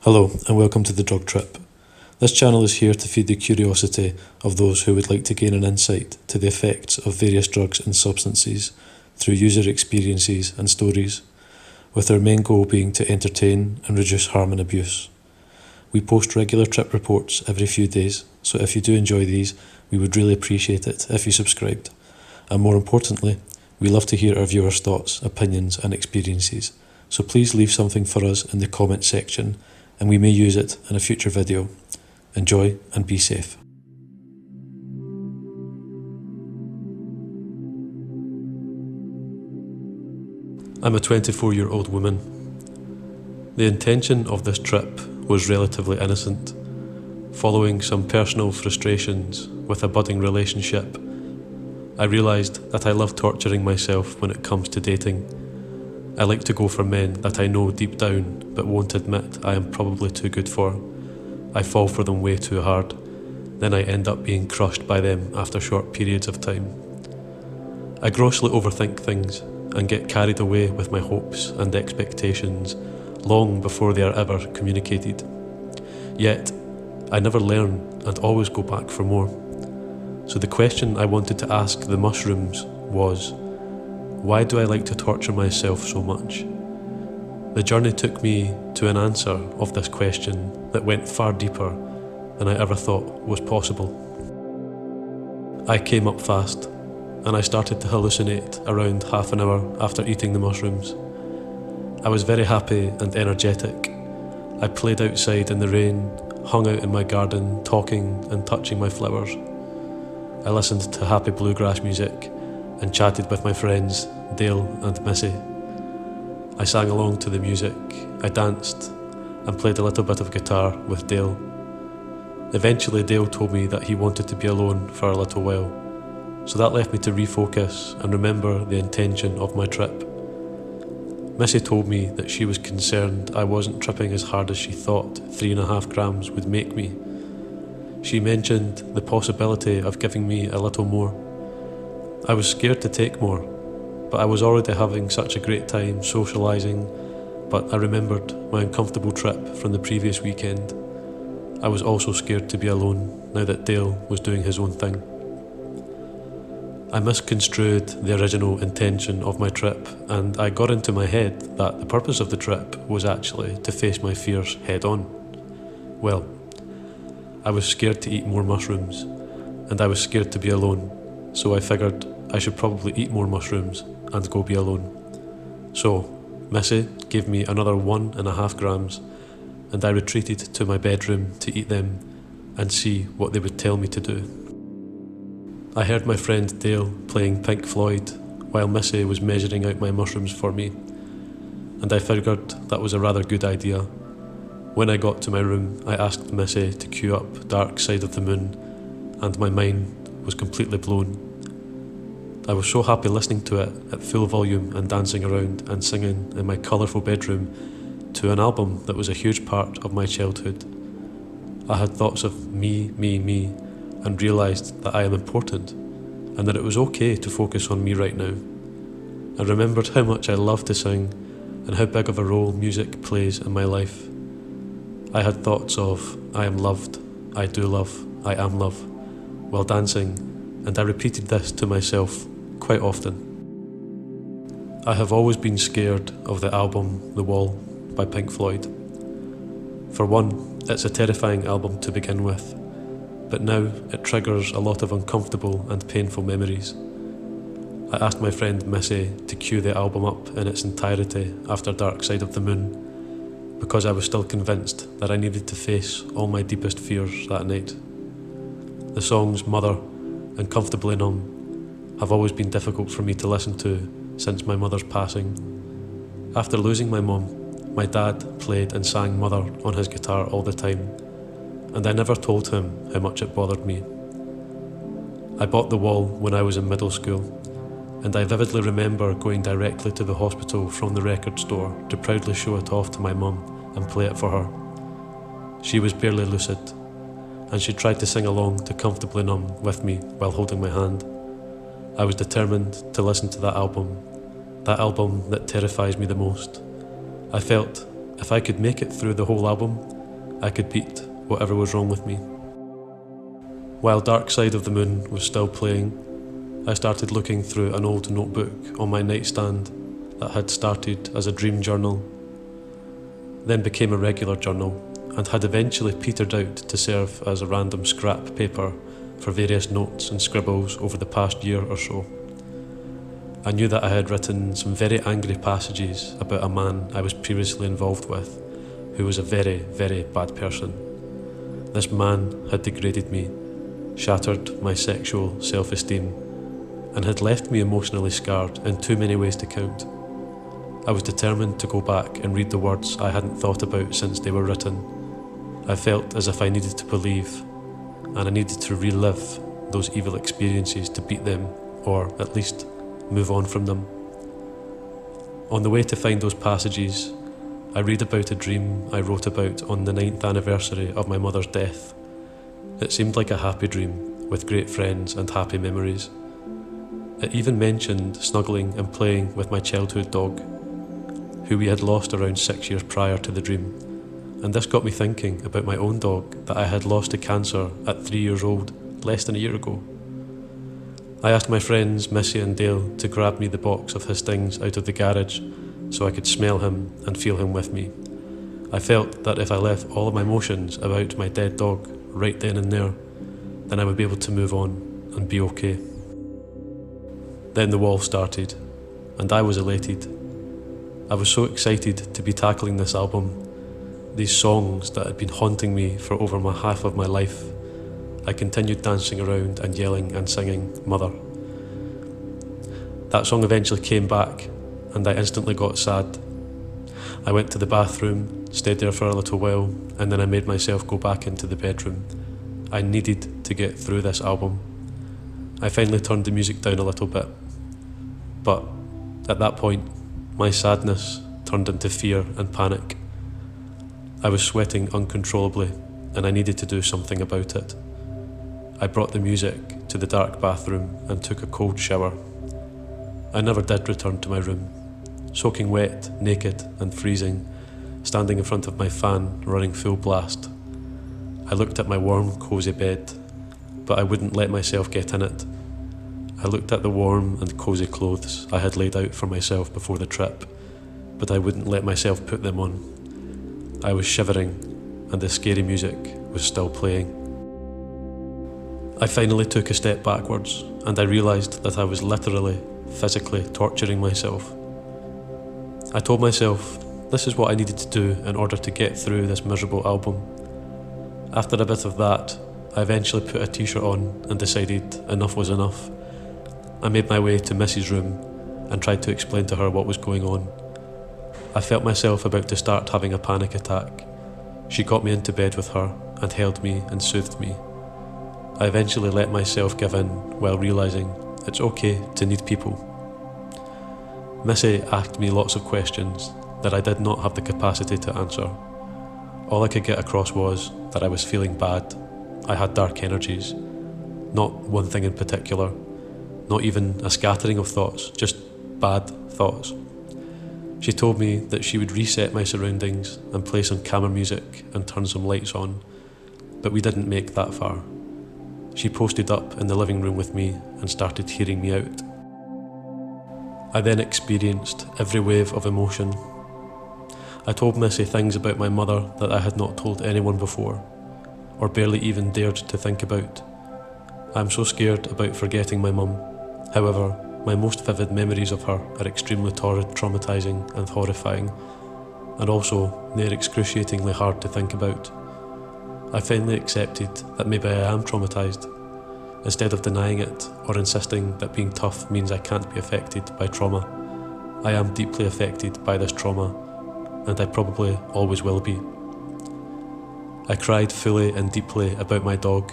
Hello and welcome to The Drug Trip. This channel is here to feed the curiosity of those who would like to gain an insight to the effects of various drugs and substances through user experiences and stories, with our main goal being to entertain and reduce harm and abuse. We post regular trip reports every few days, so if you do enjoy these, we would really appreciate it if you subscribed. And more importantly, we love to hear our viewers' thoughts, opinions and experiences, so please leave something for us in the comment section and we may use it in a future video. Enjoy and be safe. I'm a 24-year-old woman. The intention of this trip was relatively innocent. Following some personal frustrations with a budding relationship, I realised that I love torturing myself when it comes to dating. I like to go for men that I know deep down but won't admit I am probably too good for. I fall for them way too hard, then I end up being crushed by them after short periods of time. I grossly overthink things and get carried away with my hopes and expectations long before they are ever communicated. Yet, I never learn and always go back for more. So the question I wanted to ask the mushrooms was, why do I like to torture myself so much? The journey took me to an answer of this question that went far deeper than I ever thought was possible. I came up fast, and I started to hallucinate around half an hour after eating the mushrooms. I was very happy and energetic. I played outside in the rain, hung out in my garden, talking and touching my flowers. I listened to happy bluegrass music and chatted with my friends Dale and Missy. I sang along to the music, I danced and played a little bit of guitar with Dale. Eventually Dale told me that he wanted to be alone for a little while, so that left me to refocus and remember the intention of my trip. Missy told me that she was concerned I wasn't tripping as hard as she thought 3.5 grams would make me. She mentioned the possibility of giving me a little more. I was scared to take more, but I was already having such a great time socialising, but I remembered my uncomfortable trip from the previous weekend. I was also scared to be alone now that Dale was doing his own thing. I misconstrued the original intention of my trip, and I got into my head that the purpose of the trip was actually to face my fears head on. Well, I was scared to eat more mushrooms, and I was scared to be alone, so I figured I should probably eat more mushrooms and go be alone. So, Missy gave me another 1.5 grams, and I retreated to my bedroom to eat them and see what they would tell me to do. I heard my friend Dale playing Pink Floyd while Missy was measuring out my mushrooms for me, and I figured that was a rather good idea. When I got to my room, I asked Missy to cue up Dark Side of the Moon, and my mind was completely blown. I was so happy listening to it at full volume and dancing around and singing in my colourful bedroom to an album that was a huge part of my childhood. I had thoughts of me, and realised that I am important and that it was okay to focus on me right now. I remembered how much I love to sing and how big of a role music plays in my life. I had thoughts of I am loved, I do love, I am love while dancing, and I repeated this to myself quite often. I have always been scared of the album The Wall by Pink Floyd. For one, it's a terrifying album to begin with, but now it triggers a lot of uncomfortable and painful memories. I asked my friend Missy to cue the album up in its entirety after Dark Side of the Moon, because I was still convinced that I needed to face all my deepest fears that night. The songs Mother and Comfortably Numb have always been difficult for me to listen to since my mother's passing. After losing my mum, my dad played and sang Mother on his guitar all the time, and I never told him how much it bothered me. I bought The Wall when I was in middle school, and I vividly remember going directly to the hospital from the record store to proudly show it off to my mum and play it for her. She was barely lucid, and she tried to sing along to Comfortably Numb with me while holding my hand. I was determined to listen to that album that terrifies me the most. I felt if I could make it through the whole album, I could beat whatever was wrong with me. While Dark Side of the Moon was still playing, I started looking through an old notebook on my nightstand that had started as a dream journal, then became a regular journal, and had eventually petered out to serve as a random scrap paper for various notes and scribbles over the past year or so. I knew that I had written some very angry passages about a man I was previously involved with, who was a very, very bad person. This man had degraded me, shattered my sexual self-esteem, and had left me emotionally scarred in too many ways to count. I was determined to go back and read the words I hadn't thought about since they were written. I felt as if I needed to believe, and I needed to relive those evil experiences to beat them, or at least move on from them. On the way to find those passages, I read about a dream I wrote about on the 9th anniversary of my mother's death. It seemed like a happy dream, with great friends and happy memories. It even mentioned snuggling and playing with my childhood dog, who we had lost around 6 years prior to the dream, and this got me thinking about my own dog that I had lost to cancer at 3 years old, less than a year ago. I asked my friends Missy and Dale to grab me the box of his things out of the garage so I could smell him and feel him with me. I felt that if I left all of my emotions about my dead dog right then and there, then I would be able to move on and be okay. Then the wall started, and I was elated. I was so excited to be tackling this album, these songs that had been haunting me for over half of my life. I continued dancing around and yelling and singing Mother. That song eventually came back, and I instantly got sad. I went to the bathroom, stayed there for a little while, and then I made myself go back into the bedroom. I needed to get through this album. I finally turned the music down a little bit, but at that point, my sadness turned into fear and panic. I was sweating uncontrollably, and I needed to do something about it. I brought the music to the dark bathroom and took a cold shower. I never did return to my room, soaking wet, naked and freezing, standing in front of my fan running full blast. I looked at my warm, cosy bed, but I wouldn't let myself get in it. I looked at the warm and cosy clothes I had laid out for myself before the trip, but I wouldn't let myself put them on. I was shivering, and the scary music was still playing. I finally took a step backwards, and I realised that I was literally, physically torturing myself. I told myself this is what I needed to do in order to get through this miserable album. After a bit of that, I eventually put a t-shirt on and decided enough was enough. I made my way to Missy's room and tried to explain to her what was going on. I felt myself about to start having a panic attack. She got me into bed with her and held me and soothed me. I eventually let myself give in while realising it's okay to need people. Missy asked me lots of questions that I did not have the capacity to answer. All I could get across was that I was feeling bad. I had dark energies. Not one thing in particular. Not even a scattering of thoughts, just bad thoughts. She told me that she would reset my surroundings and play some camera music and turn some lights on, but we didn't make that far. She posted up in the living room with me and started hearing me out. I then experienced every wave of emotion. I told Missy things about my mother that I had not told anyone before, or barely even dared to think about. I am so scared about forgetting my mum. However, my most vivid memories of her are extremely torrid, traumatising and horrifying, and also they're excruciatingly hard to think about. I finally accepted that maybe I am traumatised. Instead of denying it or insisting that being tough means I can't be affected by trauma, I am deeply affected by this trauma, and I probably always will be. I cried fully and deeply about my dog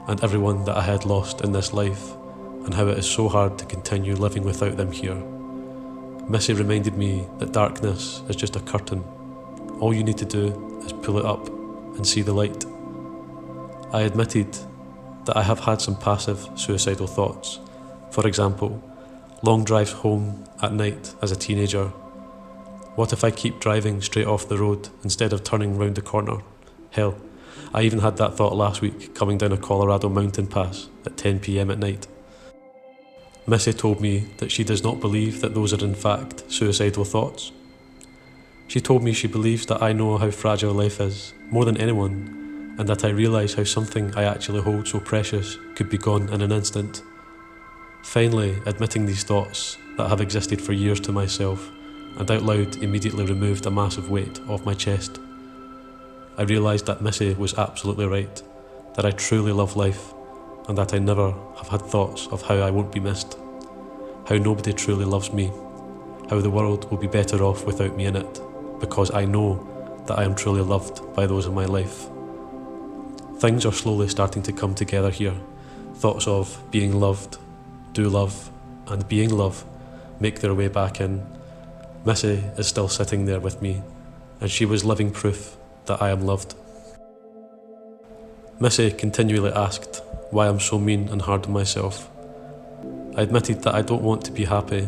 and everyone that I had lost in this life, and how it is so hard to continue living without them here. Missy reminded me that darkness is just a curtain. All you need to do is pull it up and see the light. I admitted that I have had some passive suicidal thoughts. For example, long drives home at night as a teenager. What if I keep driving straight off the road instead of turning round the corner, Hell, I even had that thought last week coming down a Colorado mountain pass at 10 p.m. at night. Missy told me that she does not believe that those are in fact suicidal thoughts. She told me she believes that I know how fragile life is, more than anyone, and that I realise how something I actually hold so precious could be gone in an instant. Finally, admitting these thoughts that have existed for years to myself, and out loud immediately removed a massive weight off my chest. I realised that Missy was absolutely right, that I truly love life, and that I never have had thoughts of how I won't be missed, how nobody truly loves me, how the world will be better off without me in it, because I know that I am truly loved by those in my life. Things are slowly starting to come together here. Thoughts of being loved, do love, and being love make their way back in. Missy is still sitting there with me, and she was living proof that I am loved. Missy continually asked why I'm so mean and hard on myself. I admitted that I don't want to be happy.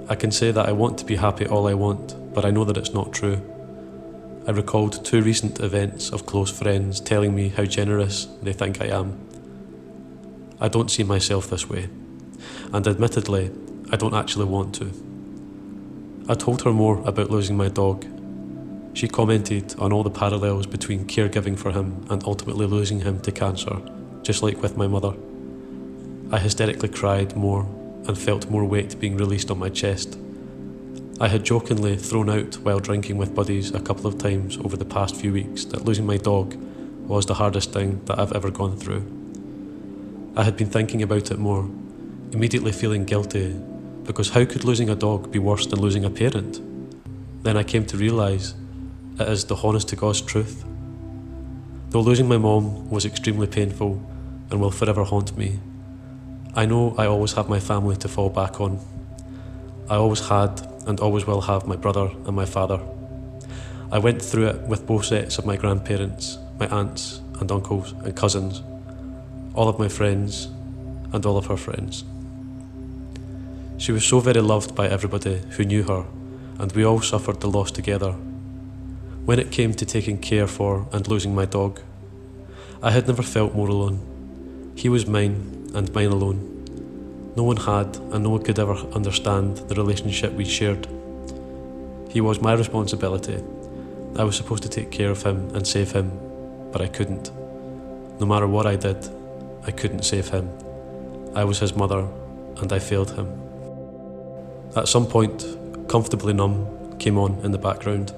I can say that I want to be happy all I want, but I know that it's not true. I recalled 2 recent events of close friends telling me how generous they think I am. I don't see myself this way, and admittedly, I don't actually want to. I told her more about losing my dog. She commented on all the parallels between caregiving for him and ultimately losing him to cancer, just like with my mother. I hysterically cried more and felt more weight being released on my chest. I had jokingly thrown out while drinking with buddies a couple of times over the past few weeks that losing my dog was the hardest thing that I've ever gone through. I had been thinking about it more, immediately feeling guilty, because how could losing a dog be worse than losing a parent? Then I came to realise it is the honest to God's truth. Though losing my mom was extremely painful and will forever haunt me, I know I always have my family to fall back on. I always had and always will have my brother and my father. I went through it with both sets of my grandparents, my aunts and uncles and cousins, all of my friends and all of her friends. She was so very loved by everybody who knew her, and we all suffered the loss together. When it came to taking care for and losing my dog, I had never felt more alone. He was mine and mine alone. No one had and no one could ever understand the relationship we shared. He was my responsibility. I was supposed to take care of him and save him, but I couldn't. No matter what I did, I couldn't save him. I was his mother and I failed him. At some point, Comfortably Numb came on in the background.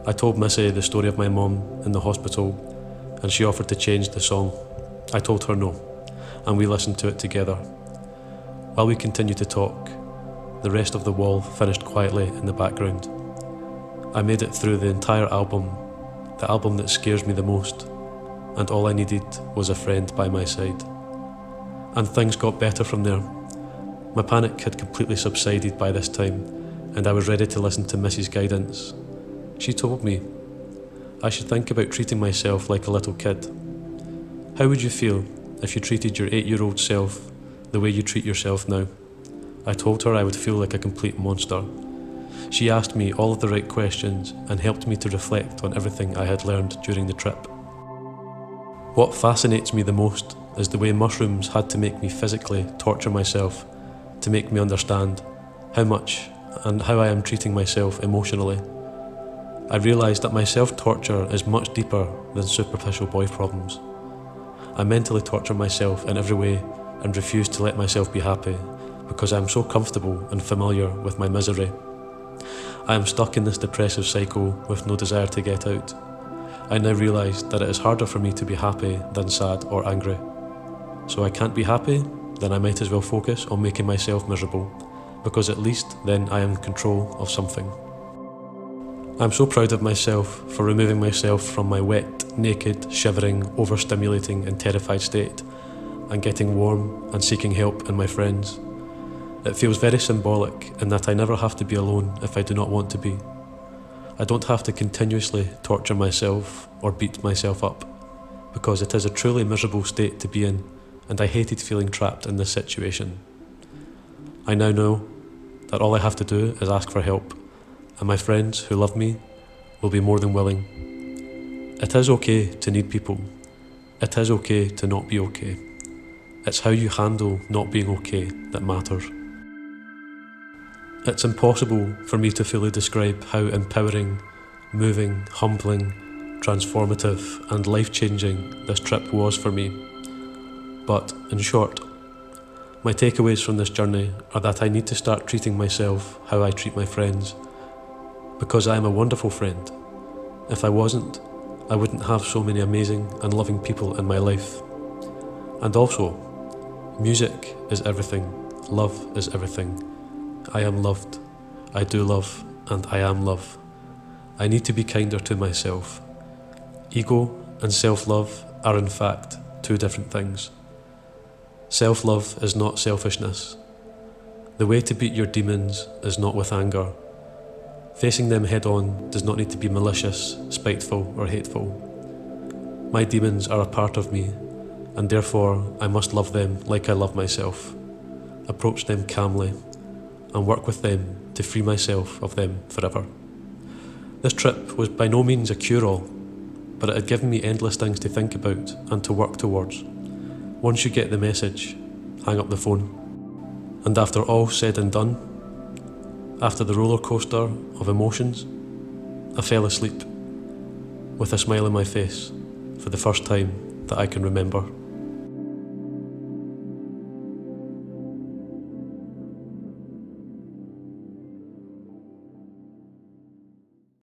I told Missy the story of my mom in the hospital, and she offered to change the song. I told her no, and we listened to it together. While we continued to talk, the rest of The Wall finished quietly in the background. I made it through the entire album, the album that scares me the most, and all I needed was a friend by my side. And things got better from there. My panic had completely subsided by this time, and I was ready to listen to Missy's guidance. She told me I should think about treating myself like a little kid. How would you feel if you treated your 8-year-old self the way you treat yourself now? I told her I would feel like a complete monster. She asked me all of the right questions and helped me to reflect on everything I had learned during the trip. What fascinates me the most is the way mushrooms had to make me physically torture myself to make me understand how much and how I am treating myself emotionally. I realised that my self-torture is much deeper than superficial boy problems. I mentally torture myself in every way and refuse to let myself be happy because I am so comfortable and familiar with my misery. I am stuck in this depressive cycle with no desire to get out. I now realise that it is harder for me to be happy than sad or angry. So I can't be happy? Then I might as well focus on making myself miserable, because at least then I am in control of something. I'm so proud of myself for removing myself from my wet, naked, shivering, overstimulating and terrified state and getting warm and seeking help in my friends. It feels very symbolic in that I never have to be alone if I do not want to be. I don't have to continuously torture myself or beat myself up, because it is a truly miserable state to be in, and I hated feeling trapped in this situation. I now know that all I have to do is ask for help, and my friends who love me will be more than willing. It is okay to need people. It is okay to not be okay. It's how you handle not being okay that matters. It's impossible for me to fully describe how empowering, moving, humbling, transformative and life-changing this trip was for me. But in short, my takeaways from this journey are that I need to start treating myself how I treat my friends, because I am a wonderful friend. If I wasn't, I wouldn't have so many amazing and loving people in my life. And also, music is everything, love is everything. I am loved, I do love, and I am love. I need to be kinder to myself. Ego and self-love are in fact two different things. Self-love is not selfishness. The way to beat your demons is not with anger. Facing them head on does not need to be malicious, spiteful, or hateful. My demons are a part of me, and therefore I must love them like I love myself, approach them calmly, and work with them to free myself of them forever. This trip was by no means a cure-all, but it had given me endless things to think about and to work towards. Once you get the message, hang up the phone. And after all said and done, after the roller coaster of emotions, I fell asleep with a smile on my face for the first time that I can remember.